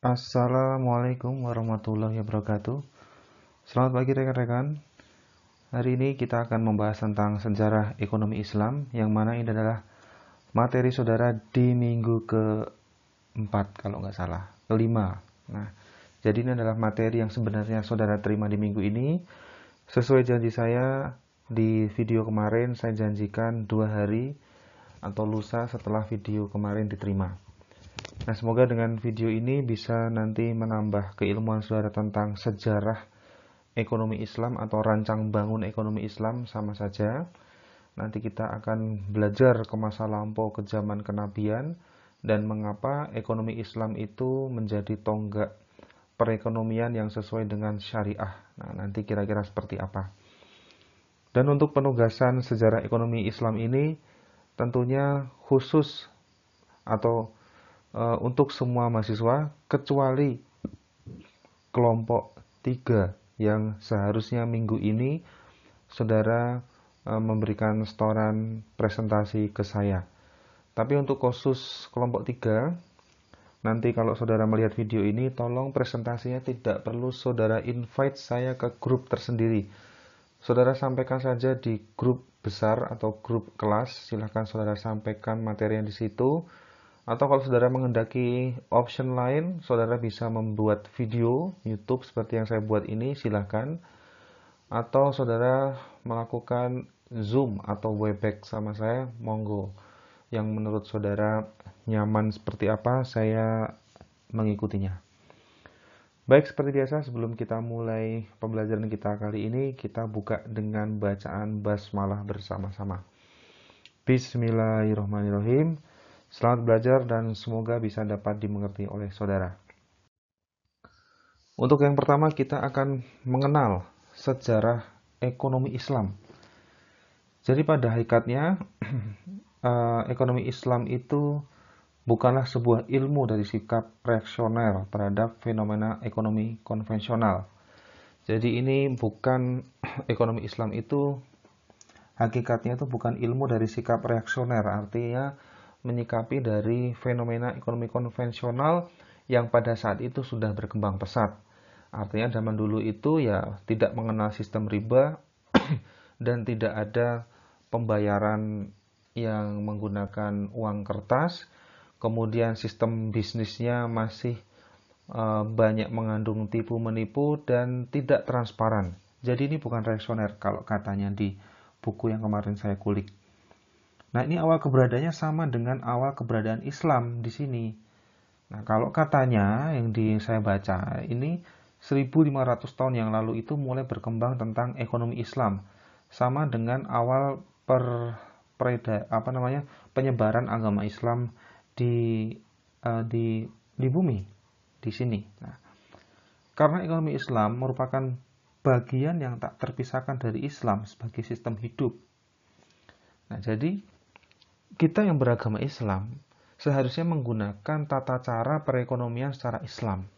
Assalamualaikum warahmatullahi wabarakatuh. Selamat pagi rekan-rekan. Hari ini kita akan membahas tentang sejarah ekonomi Islam, yang mana ini adalah materi saudara di minggu keempat kalau nggak salah, kelima. Nah, jadi ini adalah materi yang sebenarnya saudara terima di minggu ini. Sesuai janji saya di video kemarin, saya janjikan 2 hari atau lusa setelah video kemarin diterima. Nah, semoga dengan video ini bisa nanti menambah keilmuan saudara tentang sejarah ekonomi Islam atau rancang bangun ekonomi Islam sama saja. Nanti kita akan belajar ke masa lampau, ke zaman kenabian, dan mengapa ekonomi Islam itu menjadi tonggak perekonomian yang sesuai dengan syariah. Nah, nanti kira-kira seperti apa. Dan untuk penugasan sejarah ekonomi Islam ini tentunya khusus atau untuk semua mahasiswa kecuali kelompok 3 yang seharusnya minggu ini saudara memberikan setoran presentasi ke saya. Tapi untuk khusus kelompok 3, nanti kalau saudara melihat video ini, tolong presentasinya tidak perlu saudara invite saya ke grup tersendiri. Saudara sampaikan saja di grup besar atau grup kelas, silahkan saudara sampaikan materi yang di situ. Atau kalau saudara menghendaki option lain, saudara bisa membuat video YouTube seperti yang saya buat ini, silahkan. Atau saudara melakukan Zoom atau Webex sama saya, monggo. Yang menurut saudara nyaman seperti apa, saya mengikutinya. Baik, seperti biasa sebelum kita mulai pembelajaran kita kali ini, kita buka dengan bacaan basmalah bersama-sama. Bismillahirrahmanirrahim. Selamat belajar dan semoga bisa dapat dimengerti oleh saudara. Untuk yang pertama kita akan mengenal sejarah ekonomi Islam. Jadi pada hakikatnya ekonomi Islam itu bukanlah sebuah ilmu dari sikap reaksioner terhadap fenomena ekonomi konvensional. Jadi ini bukan ekonomi Islam itu hakikatnya itu bukan ilmu dari sikap reaksioner, artinya menyikapi dari fenomena ekonomi konvensional yang pada saat itu sudah berkembang pesat. Artinya zaman dulu itu ya tidak mengenal sistem riba dan tidak ada pembayaran yang menggunakan uang kertas. Kemudian sistem bisnisnya masih banyak mengandung tipu menipu dan tidak transparan. Jadi ini bukan reaksioner kalau katanya di buku yang kemarin saya kulik. Nah, ini awal keberadaannya sama dengan awal keberadaan Islam di sini. Nah, kalau katanya yang saya baca, ini 1500 tahun yang lalu itu mulai berkembang tentang ekonomi Islam. Sama dengan awal penyebaran agama Islam di bumi di sini. Nah, karena ekonomi Islam merupakan bagian yang tak terpisahkan dari Islam sebagai sistem hidup. Nah, jadi kita yang beragama Islam seharusnya menggunakan tata cara perekonomian secara Islam.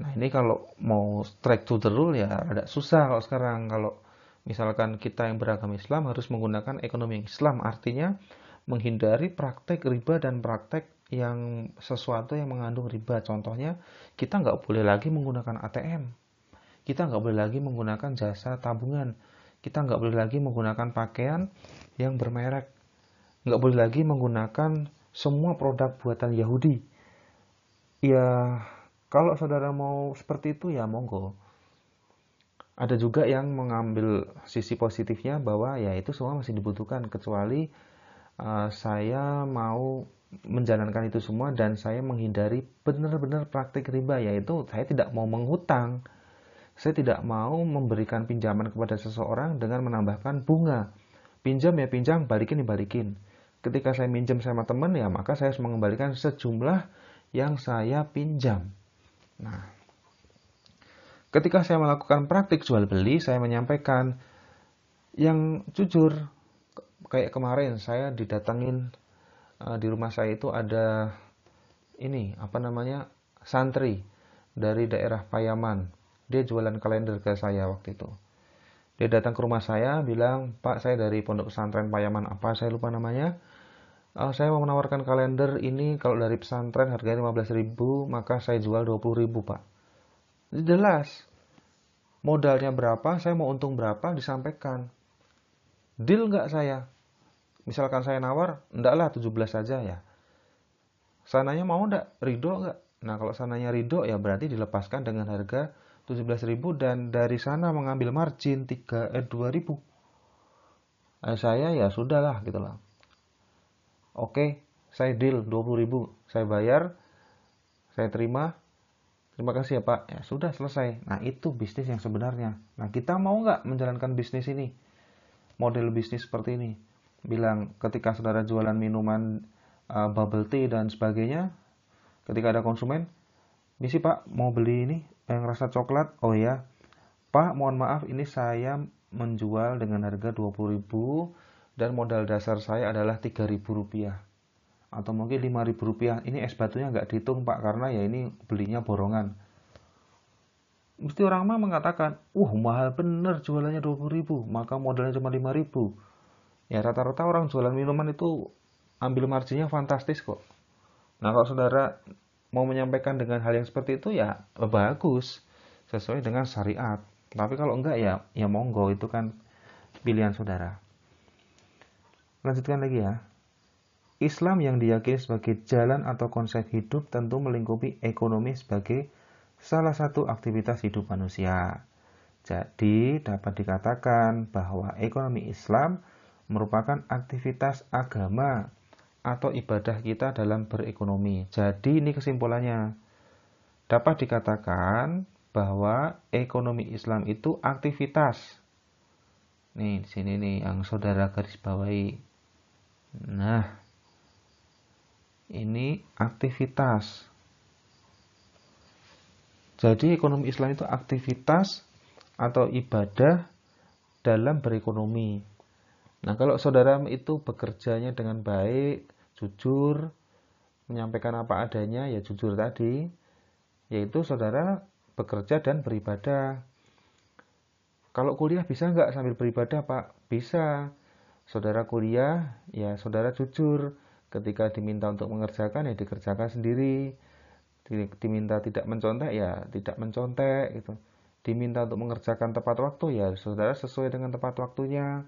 Nah, ini kalau mau straight to the rule ya agak susah kalau sekarang. Kalau misalkan kita yang beragama Islam harus menggunakan ekonomi Islam, artinya menghindari praktek riba dan praktek yang sesuatu yang mengandung riba. Contohnya, kita nggak boleh lagi menggunakan ATM. Kita nggak boleh lagi menggunakan jasa tabungan. Kita nggak boleh lagi menggunakan pakaian yang bermerek. Nggak boleh lagi menggunakan semua produk buatan Yahudi. Ya, kalau saudara mau seperti itu ya monggo. Ada juga yang mengambil sisi positifnya bahwa ya itu semua masih dibutuhkan, kecuali saya mau menjalankan itu semua dan saya menghindari benar-benar praktik riba, yaitu saya tidak mau menghutang. Saya tidak mau memberikan pinjaman kepada seseorang dengan menambahkan bunga. Pinjam ya pinjam, balikin ya balikin. Ketika saya minjam sama teman ya maka saya harus mengembalikan sejumlah yang saya pinjam. Nah, ketika saya melakukan praktik jual beli, saya menyampaikan yang jujur. Kayak kemarin saya didatengin di rumah saya itu ada santri dari daerah Payaman. Dia jualan kalender ke saya waktu itu. Dia datang ke rumah saya bilang, "Pak, saya dari pondok pesantren Payaman apa, saya lupa namanya. Saya mau menawarkan kalender ini kalau dari pesantren harganya 15.000, maka saya jual 20.000, Pak. Jelas. Modalnya berapa, saya mau untung berapa, disampaikan. Deal nggak saya? Misalkan saya nawar, enggaklah 17 saja ya. Sananya mau enggak? Ridho enggak? Nah, kalau sananya ridho ya berarti dilepaskan dengan harga 17.000 dan dari sana mengambil margin 2.000. Saya ya sudahlah gitu lah. Oke, saya deal 20.000, saya bayar, saya terima. Terima kasih ya Pak. Ya sudah selesai. Nah, itu bisnis yang sebenarnya. Nah, kita mau nggak menjalankan bisnis ini? Model bisnis seperti ini. Bilang ketika saudara jualan minuman bubble tea dan sebagainya, ketika ada konsumen, misi Pak mau beli ini yang rasa coklat. Oh ya, Pak mohon maaf ini saya menjual dengan harga 20.000 dan modal dasar saya adalah 3.000 rupiah. Atau mungkin 5.000 rupiah. Ini es batunya nggak dihitung Pak karena ya ini belinya borongan. Mesti orang mah mengatakan, mahal bener jualannya 20.000, maka modalnya cuma 5.000. Ya rata-rata orang jualan minuman itu ambil marginnya fantastis kok. Nah kalau saudara mau menyampaikan dengan hal yang seperti itu ya bagus, sesuai dengan syariat. Tapi kalau enggak ya monggo, itu kan pilihan saudara. Lanjutkan lagi ya. Islam yang diyakini sebagai jalan atau konsep hidup tentu melingkupi ekonomi sebagai salah satu aktivitas hidup manusia. Jadi dapat dikatakan bahwa ekonomi Islam merupakan aktivitas agama atau ibadah kita dalam berekonomi. Jadi ini kesimpulannya. Dapat dikatakan bahwa ekonomi Islam itu aktivitas. Nih di sini nih yang saudara garis bawahi. Nah, ini aktivitas. Jadi ekonomi Islam itu aktivitas atau ibadah dalam berekonomi. Nah, kalau saudara itu bekerjanya dengan baik, jujur, menyampaikan apa adanya, ya jujur tadi, yaitu saudara bekerja dan beribadah. Kalau kuliah bisa nggak sambil beribadah, Pak? Bisa. Saudara kuliah, ya saudara jujur. Ketika diminta untuk mengerjakan, ya dikerjakan sendiri. Diminta tidak mencontek, ya tidak mencontek gitu. Diminta untuk mengerjakan tepat waktu, ya saudara sesuai dengan tepat waktunya.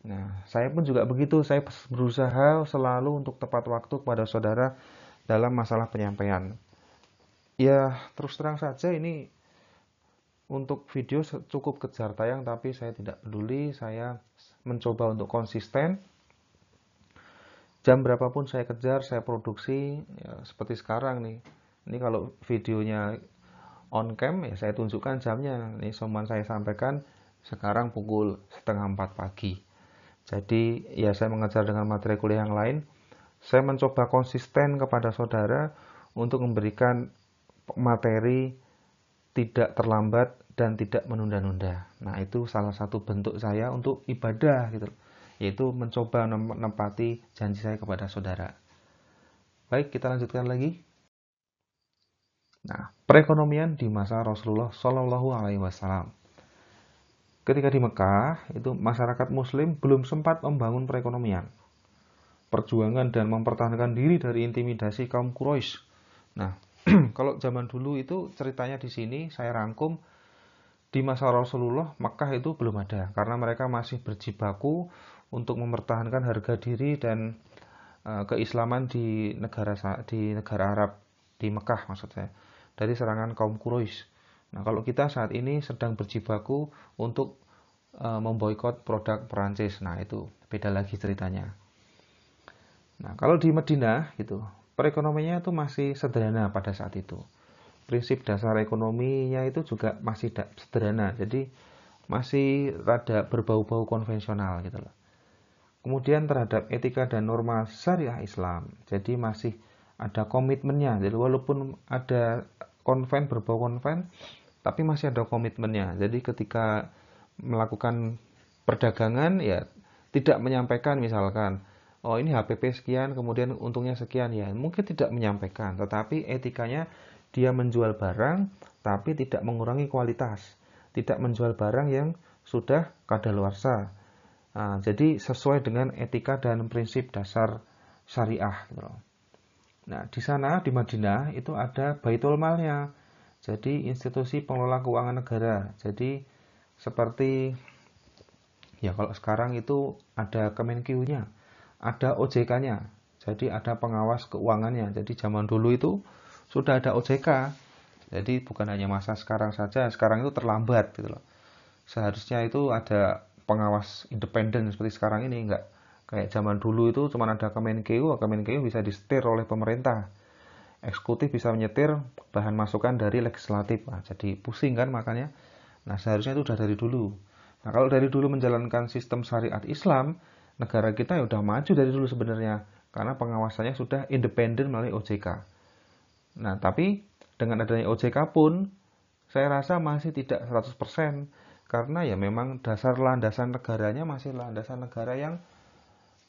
Nah, saya pun juga begitu. Saya berusaha selalu untuk tepat waktu kepada saudara dalam masalah penyampaian. Ya, terus terang saja ini untuk video cukup kejar tayang, tapi saya tidak peduli. Saya mencoba untuk konsisten. Jam berapapun saya kejar, saya produksi, ya, seperti sekarang nih. Ini kalau videonya on cam, ya saya tunjukkan jamnya. Ini semua saya sampaikan sekarang pukul 3:30 pagi. Jadi ya saya mengejar dengan materi kuliah yang lain. Saya mencoba konsisten kepada saudara untuk memberikan materi tidak terlambat dan tidak menunda-nunda. Nah itu salah satu bentuk saya untuk ibadah gitu, yaitu mencoba menepati janji saya kepada saudara. Baik, kita lanjutkan lagi. Nah, perekonomian di masa Rasulullah Shallallahu Alaihi Wasallam. Ketika di Mekah, itu masyarakat Muslim belum sempat membangun perekonomian, perjuangan dan mempertahankan diri dari intimidasi kaum Quraisy. Nah, kalau zaman dulu itu ceritanya di sini saya rangkum. Di masa Rasulullah, Mekah itu belum ada karena mereka masih berjibaku untuk mempertahankan harga diri dan keislaman di negara Arab, di Mekah maksud saya, dari serangan kaum Quraisy. Nah, kalau kita saat ini sedang berjibaku untuk memboikot produk Perancis. Nah, itu beda lagi ceritanya. Nah, kalau di Madinah gitu, perekonomiannya itu masih sederhana pada saat itu. Prinsip dasar ekonominya itu juga masih sederhana, jadi masih rada berbau-bau konvensional gitu loh. Kemudian terhadap etika dan norma syariah Islam, jadi masih ada komitmennya. Jadi walaupun ada berbau konven, tapi masih ada komitmennya. Jadi ketika melakukan perdagangan ya tidak menyampaikan misalkan, oh ini HPP sekian, kemudian untungnya sekian, ya mungkin tidak menyampaikan, tetapi etikanya dia menjual barang tapi tidak mengurangi kualitas, tidak menjual barang yang sudah kadaluarsa, Nah, jadi sesuai dengan etika dan prinsip dasar syariah gitu loh. Nah, di sana di Madinah itu ada Baitul Malnya. Jadi institusi pengelola keuangan negara. Jadi seperti ya kalau sekarang itu ada Kemenkeu-nya, ada OJK-nya. Jadi ada pengawas keuangannya. Jadi zaman dulu itu sudah ada OJK. Jadi bukan hanya masa sekarang saja, sekarang itu terlambat gitu loh. Seharusnya itu ada pengawas independen seperti sekarang ini, enggak kayak zaman dulu itu cuma ada Kemenkeu, Kemenkeu bisa disetir oleh pemerintah. Eksekutif bisa menyetir bahan masukan dari legislatif. Nah, jadi pusing kan makanya. Nah, seharusnya itu sudah dari dulu. Nah, kalau dari dulu menjalankan sistem syariat Islam, negara kita ya udah maju dari dulu sebenarnya. Karena pengawasannya sudah independen melalui OJK. Nah, tapi dengan adanya OJK pun, saya rasa masih tidak 100%. Karena ya memang dasar landasan negaranya masih landasan negara yang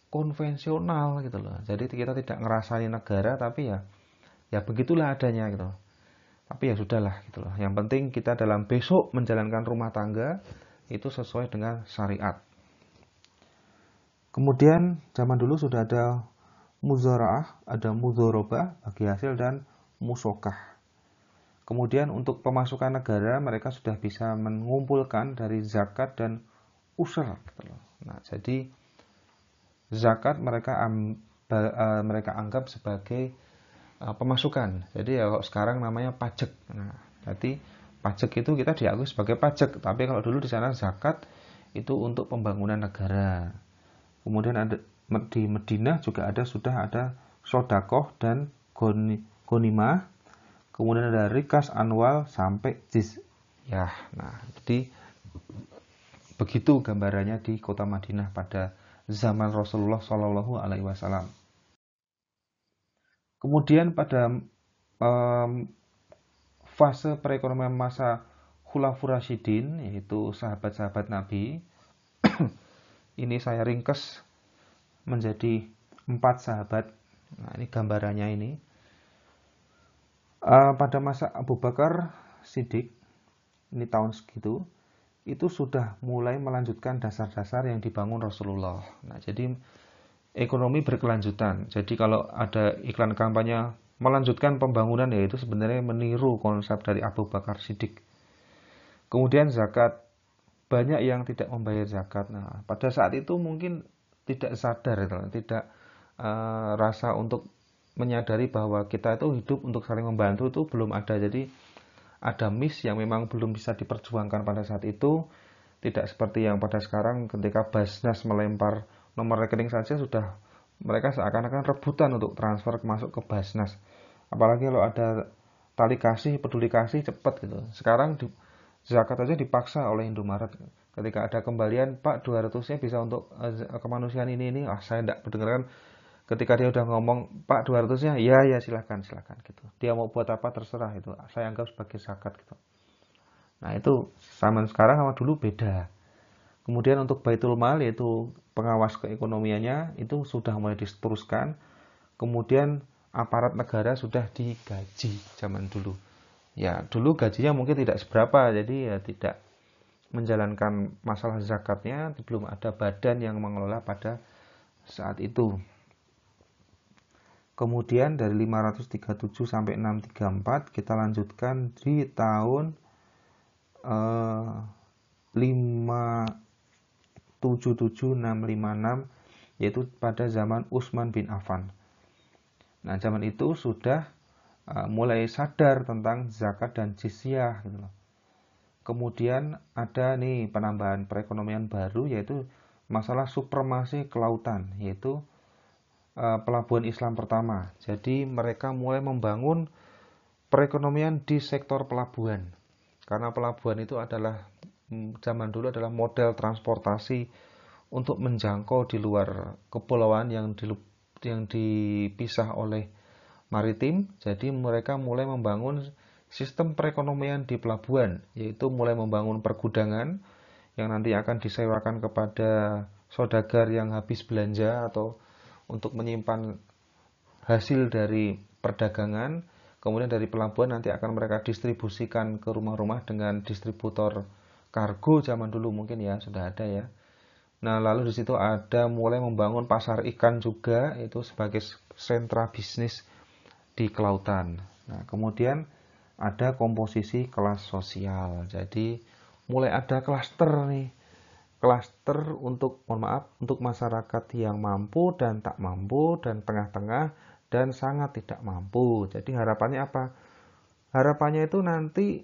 konvensional gitu loh. Jadi kita tidak ngerasani negara, tapi ya begitulah adanya gitu. Tapi ya sudahlah gitu loh. Yang penting kita dalam besok menjalankan rumah tangga itu sesuai dengan syariat. Kemudian zaman dulu sudah ada muzaraah, ada mudharabah bagi hasil dan musokah. Kemudian untuk pemasukan negara mereka sudah bisa mengumpulkan dari zakat dan usur gitu loh. Nah, jadi zakat mereka anggap sebagai pemasukan. Jadi ya kalau sekarang namanya pajak. Nah, jadi pajak itu kita diakui sebagai pajak. Tapi kalau dulu di sana zakat itu untuk pembangunan negara. Kemudian ada di Madinah juga sudah ada sodakoh dan gonimah. Kemudian ada rikas anwal sampai jizyah. Nah, jadi begitu gambarannya di kota Madinah pada zaman Rasulullah Shallallahu Alaihi Wasallam. Kemudian pada fase perekonomian masa Khulafaur Rasyidin, yaitu sahabat-sahabat Nabi, ini saya ringkes menjadi 4 sahabat. Nah, ini gambarannya ini. Pada masa Abu Bakar Siddiq, ini tahun segitu, itu sudah mulai melanjutkan dasar-dasar yang dibangun Rasulullah. Nah, jadi ekonomi berkelanjutan. Jadi kalau ada iklan kampanye melanjutkan pembangunan, yaitu sebenarnya meniru konsep dari Abu Bakar Siddiq. Kemudian zakat, banyak yang tidak membayar zakat. Nah, pada saat itu mungkin tidak sadar, tidak rasa untuk menyadari bahwa kita itu hidup untuk saling membantu itu belum ada. Jadi ada miss yang memang belum bisa diperjuangkan pada saat itu. Tidak seperti yang pada sekarang ketika Basnas melempar nomor rekening saja sudah mereka seakan-akan rebutan untuk transfer masuk ke Basnas. Apalagi kalau ada tali kasih, peduli kasih cepat gitu. Sekarang zakat aja dipaksa oleh Indomaret. Ketika ada kembalian, Pak 200-nya bisa untuk kemanusiaan ini. Saya tidak mendengarkan. Ketika dia udah ngomong Pak 200-nya, ya silahkan gitu. Dia mau buat apa terserah itu. Saya anggap sebagai zakat gitu. Nah itu zaman sekarang sama dulu beda. Kemudian untuk Baitul Mal, yaitu pengawas keekonomiannya, itu sudah mulai diteruskan. Kemudian aparat negara sudah digaji zaman dulu. Ya dulu gajinya mungkin tidak seberapa, jadi ya tidak menjalankan masalah zakatnya, belum ada badan yang mengelola pada saat itu. Kemudian dari 537 sampai 634 kita lanjutkan di tahun 577-656, yaitu pada zaman Utsman bin Affan. Nah, zaman itu sudah mulai sadar tentang zakat dan jizyah gitu loh. Kemudian ada nih penambahan perekonomian baru, yaitu masalah supremasi kelautan, yaitu pelabuhan Islam pertama. Jadi mereka mulai membangun perekonomian di sektor pelabuhan. Karena pelabuhan itu adalah zaman dulu adalah model transportasi untuk menjangkau di luar kepulauan yang dipisah oleh maritim. Jadi mereka mulai membangun sistem perekonomian di pelabuhan, yaitu mulai membangun pergudangan yang nanti akan disewakan kepada saudagar yang habis belanja atau untuk menyimpan hasil dari perdagangan. Kemudian dari pelabuhan nanti akan mereka distribusikan ke rumah-rumah dengan distributor kargo zaman dulu mungkin ya sudah ada ya. Nah, lalu di situ ada mulai membangun pasar ikan juga, itu sebagai sentra bisnis di kelautan. Nah, kemudian ada komposisi kelas sosial. Jadi mulai ada klaster nih. Klaster untuk, mohon maaf, untuk masyarakat yang mampu dan tak mampu dan tengah-tengah dan sangat tidak mampu. Jadi harapannya apa? Harapannya itu nanti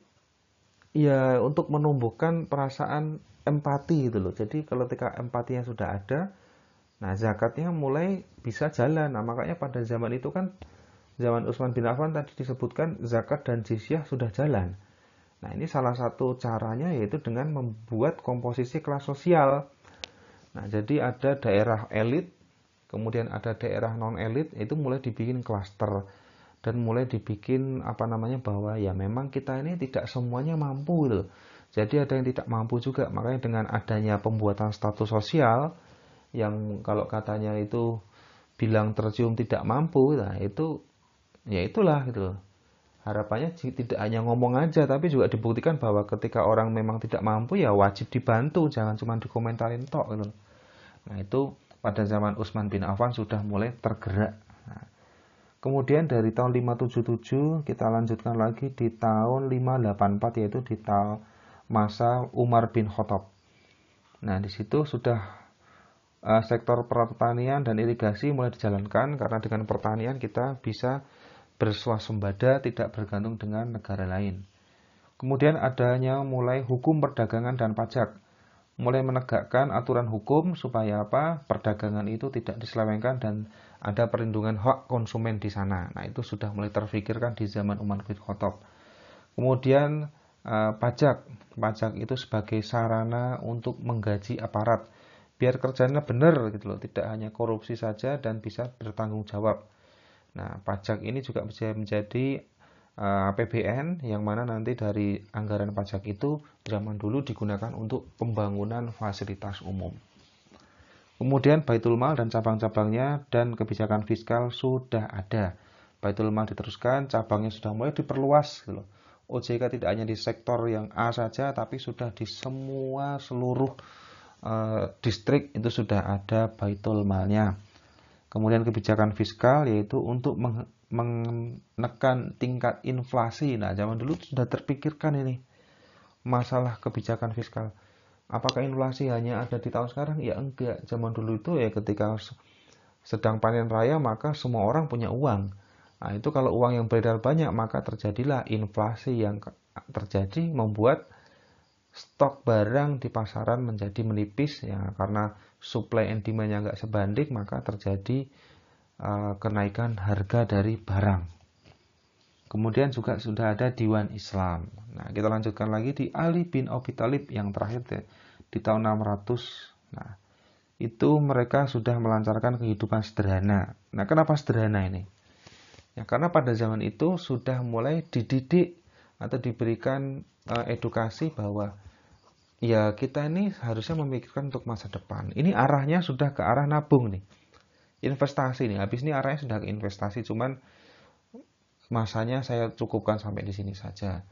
ya untuk menumbuhkan perasaan empati gitu loh. Jadi kalau ketika empatinya sudah ada, nah zakatnya mulai bisa jalan. Nah makanya pada zaman itu kan, zaman Utsman bin Affan tadi disebutkan zakat dan jizyah sudah jalan. Nah ini salah satu caranya yaitu dengan membuat komposisi kelas sosial. Nah jadi ada daerah elit, kemudian ada daerah non elit, itu mulai dibikin klaster dan mulai dibikin apa namanya, bahwa ya memang kita ini tidak semuanya mampu loh. Jadi ada yang tidak mampu juga. Makanya dengan adanya pembuatan status sosial yang kalau katanya itu bilang tercium tidak mampu, nah itu ya itulah gitu loh. Harapannya tidak hanya ngomong aja tapi juga dibuktikan bahwa ketika orang memang tidak mampu ya wajib dibantu, jangan cuma dikomentarin tok gitu. Nah, itu pada zaman Utsman bin Affan sudah mulai tergerak. Nah, kemudian dari tahun 577 kita lanjutkan lagi di tahun 584, yaitu di tahun masa Umar bin Khattab. Nah, di situ sudah sektor pertanian dan irigasi mulai dijalankan, karena dengan pertanian kita bisa berswasembada, tidak bergantung dengan negara lain. Kemudian adanya mulai hukum perdagangan dan pajak, mulai menegakkan aturan hukum supaya apa? Perdagangan itu tidak diselewengkan dan ada perlindungan hak konsumen di sana. Nah, itu sudah mulai terfikirkan di zaman Umar bin Khattab. Kemudian pajak itu sebagai sarana untuk menggaji aparat biar kerjanya benar gitu loh, tidak hanya korupsi saja dan bisa bertanggung jawab. Nah, pajak ini juga bisa menjadi APBN yang mana nanti dari anggaran pajak itu zaman dulu digunakan untuk pembangunan fasilitas umum. Kemudian Baitul Mal dan cabang-cabangnya dan kebijakan fiskal sudah ada. Baitul Mal diteruskan, cabangnya sudah mulai diperluas gitu loh. OJK tidak hanya di sektor yang A saja, tapi sudah di semua seluruh distrik itu sudah ada Baitul Malnya. Kemudian kebijakan fiskal yaitu untuk menekan tingkat inflasi. Nah, zaman dulu sudah terpikirkan ini masalah kebijakan fiskal. Apakah inflasi hanya ada di tahun sekarang? Ya enggak. Zaman dulu itu ya ketika sedang panen raya maka semua orang punya uang. Nah, itu kalau uang yang beredar banyak maka terjadilah inflasi yang terjadi membuat stok barang di pasaran menjadi menipis ya, karena supply and demand-nya nggak sebanding maka terjadi kenaikan harga dari barang. Kemudian juga sudah ada Diwan Islam. Nah, kita lanjutkan lagi di Ali bin Abi Thalib yang terakhir di tahun 600. Nah, itu mereka sudah melancarkan kehidupan sederhana. Nah, kenapa sederhana ini? Ya, karena pada zaman itu sudah mulai dididik atau diberikan edukasi bahwa ya kita ini harusnya memikirkan untuk masa depan. Ini arahnya sudah ke arah nabung nih. Investasi nih. Habis ini arahnya sudah ke investasi. Cuman masanya saya cukupkan sampai di sini saja.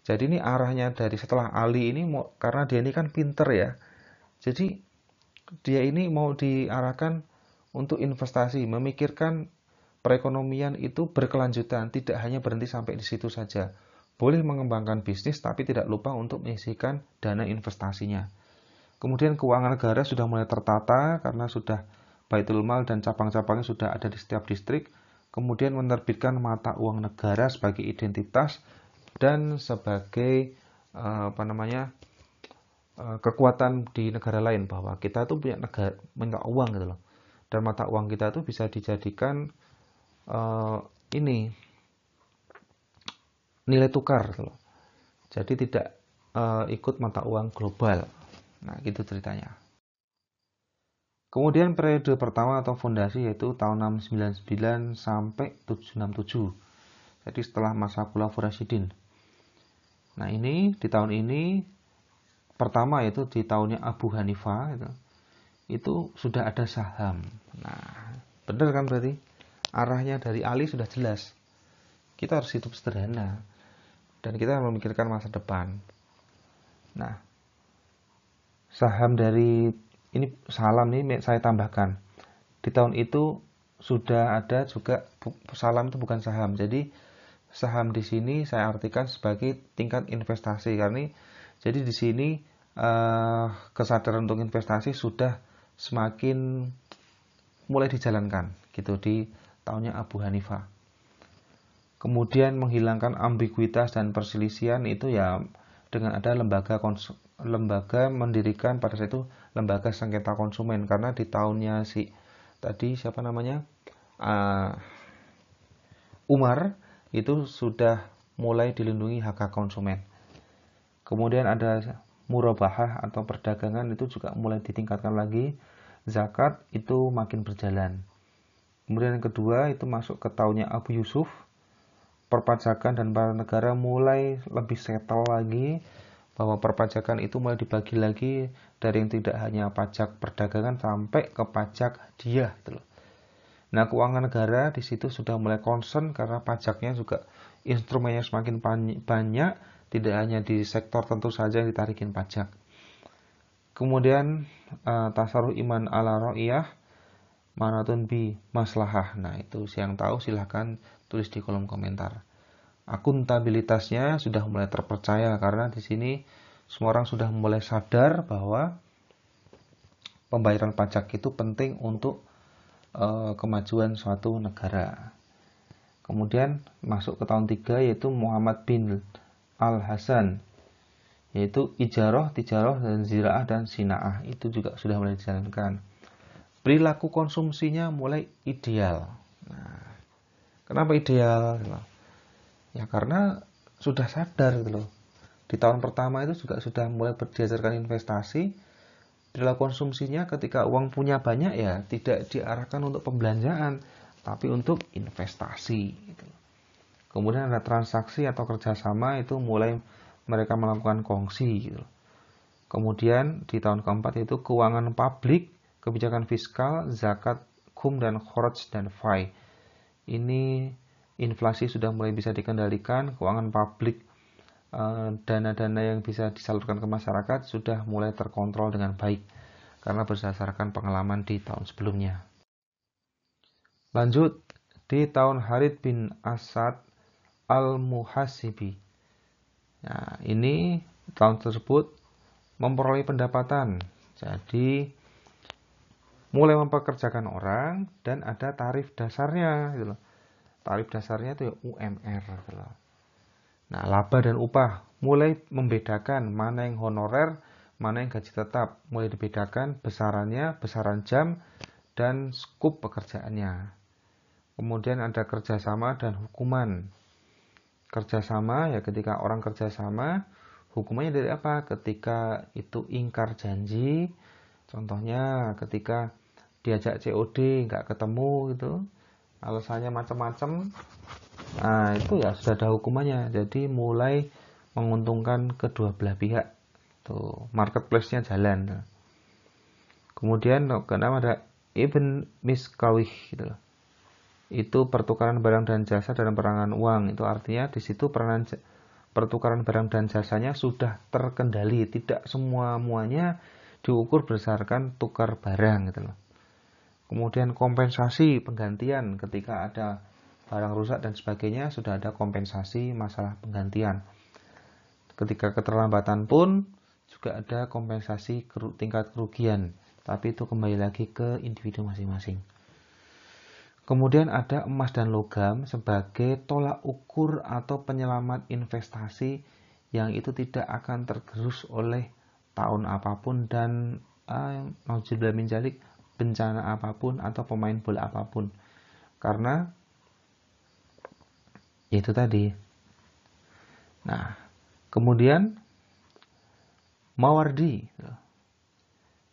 Jadi ini arahnya dari setelah Ali ini karena dia ini kan pinter ya. Jadi dia ini mau diarahkan untuk investasi, memikirkan perekonomian itu berkelanjutan, tidak hanya berhenti sampai di situ saja. Boleh mengembangkan bisnis tapi tidak lupa untuk menyisihkan dana investasinya. Kemudian keuangan negara sudah mulai tertata karena sudah Baitul Mal dan cabang-cabangnya sudah ada di setiap distrik. Kemudian menerbitkan mata uang negara sebagai identitas dan sebagai kekuatan di negara lain, bahwa kita tuh punya mata uang gitu loh. Dan mata uang kita tuh bisa dijadikan ini nilai tukar gitu loh. Jadi tidak ikut mata uang global. Nah, gitu ceritanya. Kemudian periode pertama atau fondasi yaitu tahun 699 sampai 767. Jadi setelah masa Khulafaur Rasyidin. Nah, ini di tahun ini pertama yaitu di tahunnya Abu Hanifah itu sudah ada saham. Nah, benar kan berarti? Arahnya dari Ali sudah jelas. Kita harus hidup sederhana dan kita memikirkan masa depan. Nah, saham dari ini salam ini saya tambahkan. Di tahun itu sudah ada juga salam itu bukan saham. Jadi saham di sini saya artikan sebagai tingkat investasi karena jadi di sini kesadaran untuk investasi sudah semakin mulai dijalankan gitu di tahunnya Abu Hanifah. Kemudian menghilangkan ambiguitas dan perselisihan itu ya dengan ada lembaga mendirikan pada saat itu lembaga sengketa konsumen karena di tahunnya tadi siapa namanya Umar itu sudah mulai dilindungi hak konsumen. Kemudian ada murabahah atau perdagangan itu juga mulai ditingkatkan lagi. Zakat itu makin berjalan. Kemudian yang kedua itu masuk ke tahunnya Abu Yusuf. Perpajakan dan para negara mulai lebih settle lagi bahwa perpajakan itu mulai dibagi lagi dari yang tidak hanya pajak perdagangan sampai ke pajak hadiah gitu loh. Nah, keuangan negara di situ sudah mulai concern karena pajaknya juga instrumennya semakin banyak, tidak hanya di sektor tentu saja yang ditarikin pajak. Kemudian tasaruh iman ala ra'iyah manatun bi maslahah. Nah, itu yang tahu silahkan tulis di kolom komentar. Akuntabilitasnya sudah mulai terpercaya karena di sini semua orang sudah mulai sadar bahwa pembayaran pajak itu penting untuk kemajuan suatu negara. Kemudian masuk ke tahun 3 yaitu Muhammad bin Al-Hasan, yaitu ijarah, tijarah, dan ziraah dan sinaah itu juga sudah mulai dijalankan. Perilaku konsumsinya mulai ideal. Nah, kenapa ideal? Ya karena sudah sadar gitu loh. Di tahun pertama itu juga sudah mulai diajarkan investasi. Perilaku konsumsinya ketika uang punya banyak ya tidak diarahkan untuk pembelanjaan, tapi untuk investasi. Gitu. Kemudian ada transaksi atau kerjasama itu mulai mereka melakukan kongsi. Gitu. Kemudian di tahun keempat itu keuangan publik, kebijakan fiskal, zakat, khum dan kharaj dan fai. Ini inflasi sudah mulai bisa dikendalikan, keuangan publik, dana-dana yang bisa disalurkan ke masyarakat sudah mulai terkontrol dengan baik karena berdasarkan pengalaman di tahun sebelumnya. Lanjut di tahun Harith bin Asad al-Muhasibi. Nah, ini tahun tersebut memperoleh pendapatan. Jadi mulai mempekerjakan orang dan ada tarif dasarnya gitu loh. Tarif dasarnya itu ya UMR gitu loh. Nah, laba dan upah mulai membedakan mana yang honorer, mana yang gaji tetap. Mulai dibedakan besarannya, besaran jam dan skup pekerjaannya. Kemudian ada kerjasama dan hukuman. Kerjasama ya ketika orang kerjasama, hukumannya dari apa? Ketika itu ingkar janji, contohnya ketika diajak COD nggak ketemu gitu, alasannya macam-macam, nah itu ya sudah ada hukumannya. Jadi mulai menguntungkan kedua belah pihak, tuh marketplace-nya jalan. Kemudian kenapa ada Ibn Miskawih gitu loh. Itu pertukaran barang dan jasa dalam perangan uang. Itu artinya di situ pertukaran barang dan jasanya sudah terkendali, tidak semuanya diukur berdasarkan tukar barang gitu loh. Kemudian kompensasi penggantian ketika ada barang rusak dan sebagainya sudah ada kompensasi masalah penggantian. Ketika keterlambatan pun juga ada kompensasi tingkat kerugian, tapi itu kembali lagi ke individu masing-masing. Kemudian ada emas dan logam sebagai tolak ukur atau penyelamat investasi yang itu tidak akan tergerus oleh tahun apapun dan nauzubillah min dzalik bencana apapun atau pemain bola apapun. Karena itu tadi. Nah, kemudian Mawardi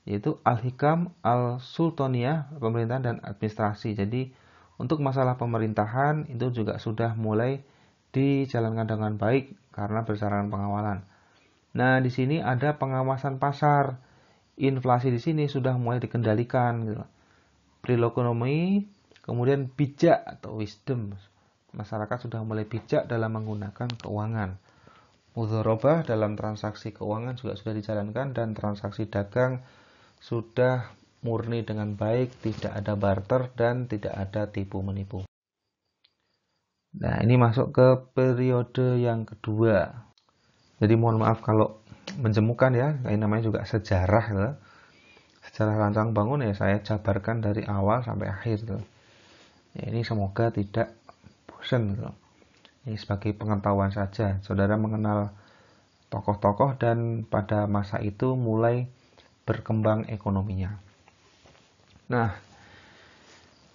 yaitu Al-Hikam Al-Sultaniyah, pemerintahan dan administrasi. Jadi untuk masalah pemerintahan itu juga sudah mulai dijalankan dengan baik karena berdasarkan pengawalan. Nah, di sini ada pengawasan pasar. Inflasi di sini sudah mulai dikendalikan gitu. Perilaku ekonomi, kemudian bijak atau wisdom. Masyarakat sudah mulai bijak dalam menggunakan keuangan. Mudharabah dalam transaksi keuangan juga sudah dijalankan dan transaksi dagang sudah murni dengan baik, tidak ada barter dan tidak ada tipu-menipu. Nah, ini masuk ke periode yang kedua. Jadi mohon maaf kalau menjemukan ya, ini namanya juga sejarah ya. Sejarah rancang bangun ya saya jabarkan dari awal sampai akhir tuh. Ya, ini semoga tidak bosan gitu. Ini sebagai pengetahuan saja. Saudara mengenal tokoh-tokoh dan pada masa itu mulai berkembang ekonominya. Nah,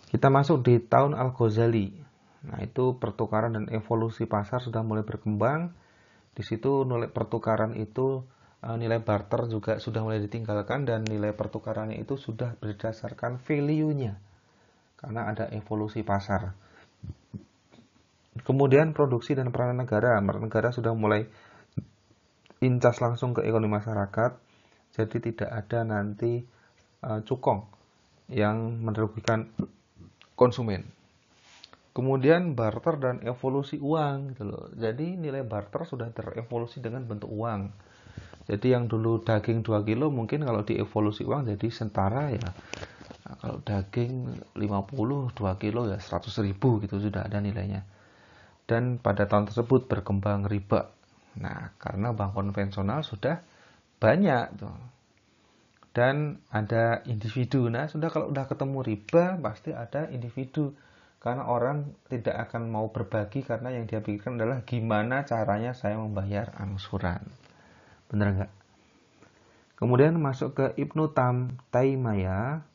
kita masuk di tahun Al-Ghazali. Nah, itu pertukaran dan evolusi pasar sudah mulai berkembang. Di situ nilai pertukaran itu, nilai barter juga sudah mulai ditinggalkan dan nilai pertukarannya itu sudah berdasarkan value-nya. Karena ada evolusi pasar. Kemudian produksi dan peranan negara. Negara sudah mulai incas langsung ke ekonomi masyarakat. Jadi tidak ada nanti cukong yang merugikan konsumen. Kemudian barter dan evolusi uang gitu loh. Jadi nilai barter sudah terevolusi dengan bentuk uang. Jadi yang dulu daging 2 kilo mungkin kalau dievolusi uang jadi setara ya. Nah, kalau daging 50 2 kilo ya 100.000 gitu sudah ada nilainya. Dan pada tahun tersebut berkembang riba. Nah, karena bank konvensional sudah banyak tuh. Dan ada individu. Nah, sudah kalau udah ketemu riba pasti ada individu. Karena orang tidak akan mau berbagi karena yang dia pikirkan adalah gimana caranya saya membayar angsuran. Bener nggak? Kemudian masuk ke Ibnu Taimiyah.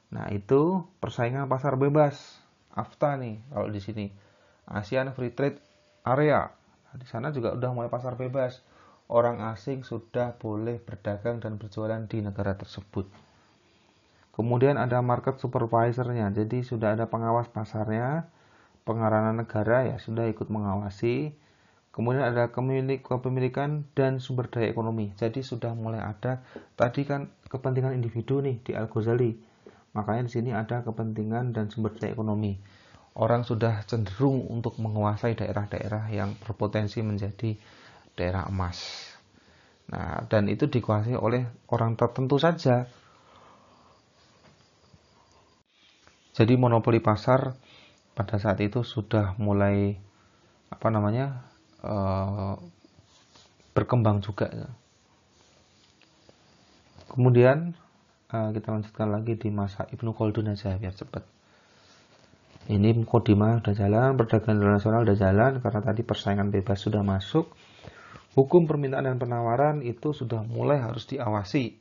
Nah, itu persaingan pasar bebas. AFTA nih kalau di sini. ASEAN Free Trade Area. Nah, di sana juga udah mulai pasar bebas. Orang asing sudah boleh berdagang dan berjualan di negara tersebut. Kemudian ada market supervisornya, jadi sudah ada pengawas pasarnya, pengarahan negara ya sudah ikut mengawasi. Kemudian ada kepemilikan dan sumber daya ekonomi. Jadi sudah mulai ada tadi kan kepentingan individu nih di Al-Ghazali. Makanya di sini ada kepentingan dan sumber daya ekonomi. Orang sudah cenderung untuk menguasai daerah-daerah yang berpotensi menjadi daerah emas. Nah, dan itu dikuasai oleh orang tertentu saja. Jadi monopoli pasar pada saat itu sudah mulai berkembang juga. Kemudian kita lanjutkan lagi di masa Ibnu Khaldun aja biar cepat. Ini Muqaddimah udah jalan, perdagangan internasional udah jalan karena tadi persaingan bebas sudah masuk. Hukum permintaan dan penawaran itu sudah mulai harus diawasi.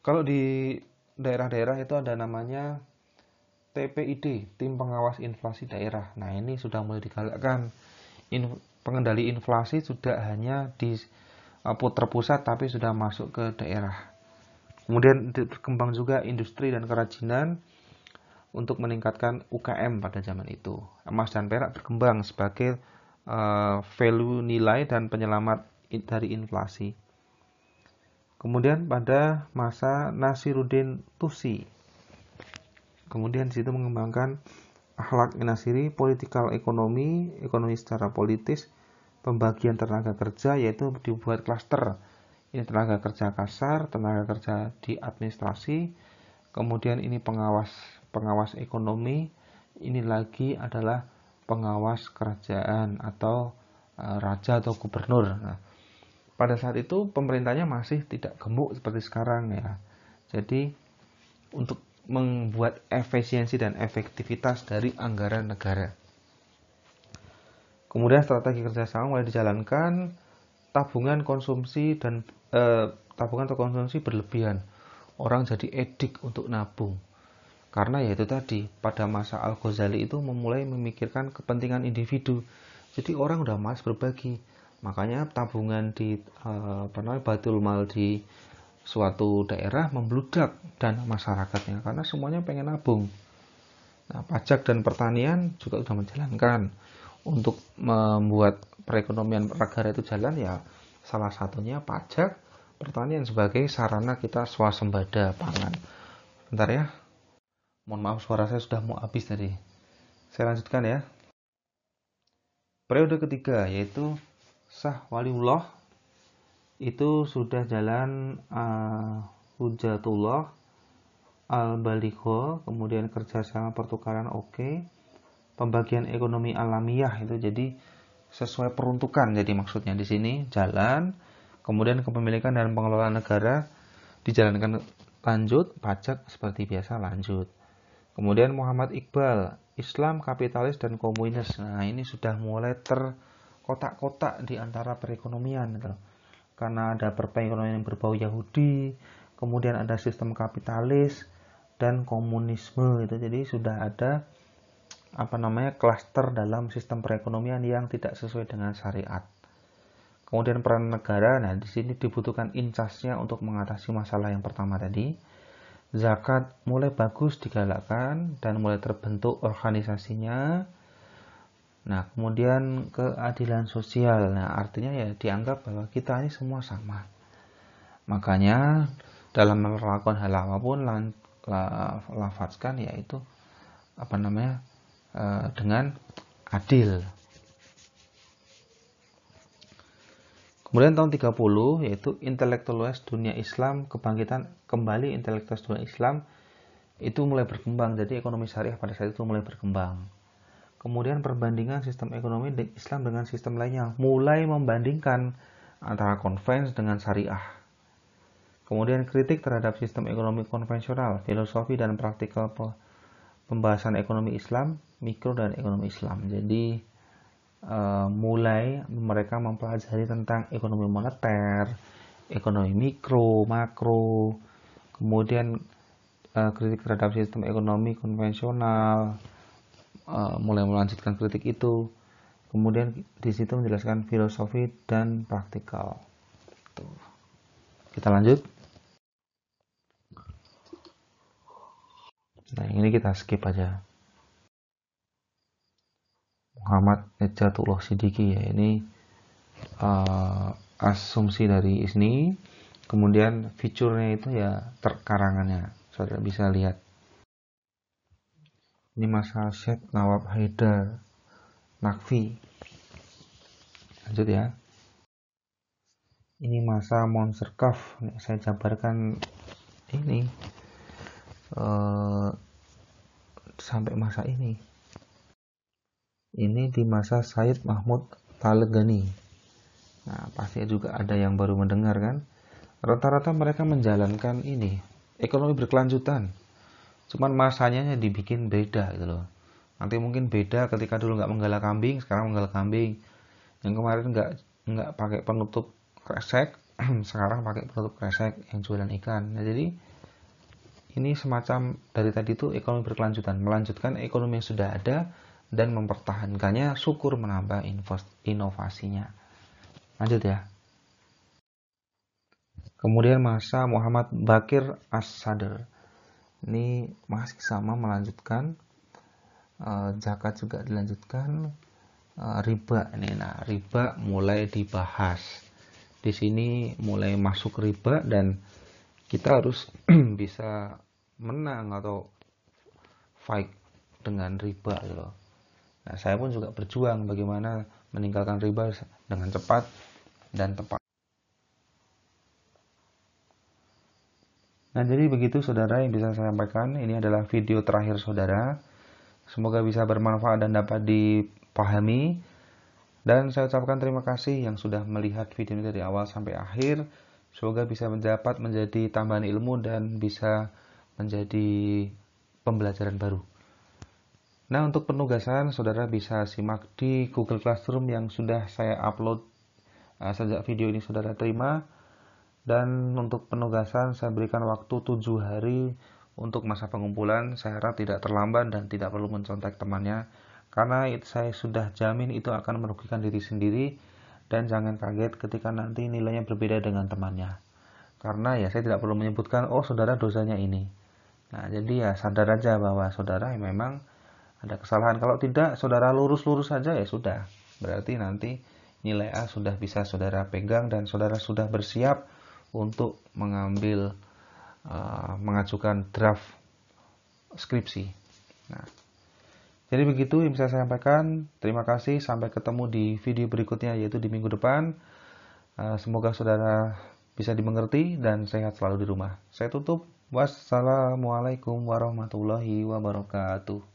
Kalau di daerah-daerah itu ada namanya TPID, Tim Pengawas Inflasi Daerah. Nah, ini sudah mulai digalakkan. Pengendali inflasi sudah hanya di terpusat tapi sudah masuk ke daerah. Kemudian berkembang juga industri dan kerajinan untuk meningkatkan UKM pada zaman itu. Emas dan perak berkembang sebagai value nilai dan penyelamat dari inflasi. Kemudian pada masa Nasiruddin Tusi, kemudian di situ mengembangkan akhlak Nasiri, politikal ekonomi, ekonomi secara politis, pembagian tenaga kerja yaitu dibuat klaster. Ini tenaga kerja kasar, tenaga kerja di administrasi, kemudian ini pengawas ekonomi, ini lagi adalah pengawas kerajaan atau raja atau gubernur. Nah, pada saat itu pemerintahnya masih tidak gemuk seperti sekarang ya. Jadi untuk membuat efisiensi dan efektivitas dari anggaran negara. Kemudian strategi kerjasama mulai dijalankan, tabungan konsumsi dan tabungan atau konsumsi berlebihan. Orang jadi edik untuk nabung. Karena ya itu tadi, pada masa Al-Ghazali itu memulai memikirkan kepentingan individu. Jadi orang udah malas berbagi. Makanya tabungan di Baitul Mal di suatu daerah membludak dan masyarakatnya karena semuanya pengen nabung. Nah, pajak dan pertanian juga sudah menjalankan untuk membuat perekonomian negara itu jalan ya. Salah satunya pajak, pertanian sebagai sarana kita swasembada pangan. Bentar ya. Mohon maaf suara saya sudah mau habis tadi. Saya lanjutkan ya. Periode ketiga yaitu Shah Waliullah itu sudah jalan Hujatullah, Al-Baligho, kemudian kerjasama pertukaran oke, pembagian ekonomi alamiah itu jadi sesuai peruntukan. Jadi maksudnya di sini jalan, kemudian kepemilikan dan pengelolaan negara dijalankan lanjut, pajak seperti biasa lanjut. Kemudian Muhammad Iqbal, Islam, kapitalis dan komunis. Nah, ini sudah mulai terkotak-kotak di antara perekonomian gitu. Karena ada perekonomian yang berbau Yahudi, kemudian ada sistem kapitalis dan komunisme itu. Jadi sudah ada klaster dalam sistem perekonomian yang tidak sesuai dengan syariat. Kemudian peran negara, nah di sini dibutuhkan incasnya untuk mengatasi masalah yang pertama tadi. Zakat mulai bagus digalakkan dan mulai terbentuk organisasinya. Nah, kemudian keadilan sosial. Nah, artinya ya dianggap bahwa kita ini semua sama. Makanya dalam melakukan hal apapun lafazkan yaitu dengan adil. Kemudian tahun 30 yaitu intelektualitas dunia Islam, kebangkitan kembali intelektualitas dunia Islam itu mulai berkembang. Jadi ekonomi syariah pada saat itu mulai berkembang. Kemudian perbandingan sistem ekonomi Islam dengan sistem lainnya, mulai membandingkan antara konvens dengan syariah. Kemudian kritik terhadap sistem ekonomi konvensional, filosofi dan praktikal pembahasan ekonomi Islam, mikro dan ekonomi Islam. Jadi mulai mereka mempelajari tentang ekonomi moneter, ekonomi mikro, makro, kemudian kritik terhadap sistem ekonomi konvensional, mulai melanjutkan kritik itu, kemudian di situ menjelaskan filosofi dan praktikal. Tuh. Kita lanjut. Nah, ini kita skip aja. Muhammad Nejatullah Siddiqi ya, ini asumsi dari ISNI. Kemudian fiturnya itu ya karangannya, saudara bisa lihat. Ini masa Syekh Nawab Haidar Nakfi. Lanjut ya. Ini masa Monster Kaf. Saya jabarkan ini sampai masa ini. Ini di masa Said Mahmud Talegani. Nah, pasti juga ada yang baru mendengar kan. Rata-rata mereka menjalankan ini ekonomi berkelanjutan. Cuman masanya dibikin beda gitu loh. Nanti mungkin beda ketika dulu nggak menggalak kambing, sekarang menggalak kambing. Yang kemarin nggak pakai penutup kresek, sekarang pakai penutup kresek yang jualan ikan. Nah, jadi ini semacam dari tadi itu ekonomi berkelanjutan, melanjutkan ekonomi yang sudah ada dan mempertahankannya, syukur menambah inovasinya. Lanjut ya. Kemudian masa Muhammad Bakir As-Sadr. Ini masih sama melanjutkan. Zakat juga dilanjutkan. Riba ini. Nah, riba mulai dibahas. Di sini mulai masuk riba dan kita harus bisa menang atau fight dengan riba gitu. Nah, saya pun juga berjuang bagaimana meninggalkan riba dengan cepat dan tepat. Nah, jadi begitu saudara yang bisa saya sampaikan. Ini adalah video terakhir saudara. Semoga bisa bermanfaat dan dapat dipahami. Dan saya ucapkan terima kasih yang sudah melihat video ini dari awal sampai akhir. Semoga bisa dapat menjadi tambahan ilmu dan bisa menjadi pembelajaran baru. Nah, untuk penugasan saudara bisa simak di Google Classroom yang sudah saya upload sejak video ini saudara terima. Dan untuk penugasan saya berikan waktu 7 hari untuk masa pengumpulan. Saya harap tidak terlambat dan tidak perlu mencontek temannya, karena saya sudah jamin itu akan merugikan diri sendiri. Dan jangan kaget ketika nanti nilainya berbeda dengan temannya, karena ya saya tidak perlu menyebutkan oh saudara dosanya ini. Nah, jadi ya sadar aja bahwa saudara memang ada kesalahan. Kalau tidak, saudara lurus-lurus saja ya sudah. Berarti nanti nilai A sudah bisa saudara pegang dan saudara sudah bersiap untuk mengajukan draft skripsi. Nah, jadi begitu yang bisa saya sampaikan. Terima kasih. Sampai ketemu di video berikutnya yaitu di minggu depan. Semoga saudara bisa dimengerti, dan sehat selalu di rumah. Saya tutup. Wassalamualaikum warahmatullahi wabarakatuh.